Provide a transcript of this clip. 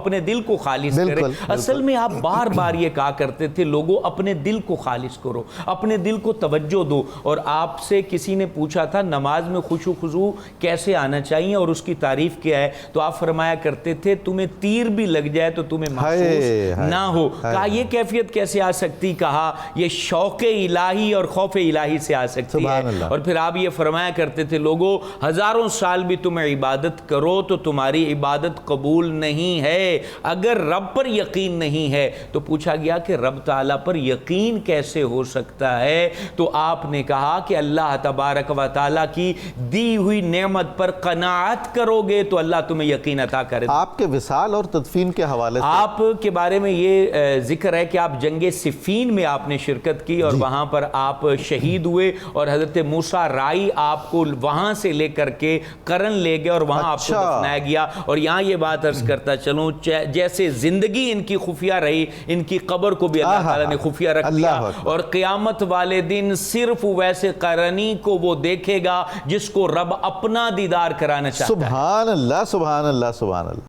اپنے دل کو خالص کرے. اصل میں آپ بار بار یہ کہا کرتے تھے لوگوں اپنے دل کو خالص کرو, اپنے دل کو توجہ دو. اور آپ سے کسی نے پوچھا تھا نماز میں خشوع خضوع کیسے آنا چاہیے اور اس کی تعریف کیا ہے, تو آپ فرمایا کرتے تھے تمہیں تیر بھی لگ جائے تو تمہیں محسوس نہ ہو. کہا یہ کیفیت کیسے آ سکتی؟ کہا یہ شوق الہی اور خوف الہی سے آ سکتی ہے. اور پھر آپ یہ فرمایا کرتے تھے لوگوں ہزاروں سال بھی تم عبادت کرو تو تمہاری عبادت قبول نہیں ہے اگر رب پر یقین نہیں ہے. تو پوچھا گیا کہ رب تعالیٰ پر یقین کیسے ہو سکتا ہے؟ تو آپ نے کہا کہ اللہ تبارک و تعالیٰ کی دی ہوئی نعمت پر قناعت کرو گے تو اللہ تمہیں یقین عطا کرے. آپ کے وصال اور تدفین کے حوالے سے آپ کے بارے میں یہ ذکر ہے کہ آپ جنگ صفین میں آپ نے شرکت کی اور وہاں پر آپ شہید ہوئے اور حضرت موسیٰ رائی آپ کو وہاں سے لے کر کے قرن لے گئے اور وہاں آپ کو دفنایا گیا. اور یہاں یہ بات عرض کرتا چلوں جیسے زندگی ان کی خفیہ رہی ان کی قبر کو بھی اللہ تعالیٰ نے خفیہ رکھ دیا اور قیامت والے دن صرف ویسے قرنی کو وہ دیکھے گا جس کو رب اپنا دیدار کرانا چاہتا ہے. سبحان اللہ سبحان اللہ سبحان اللہ.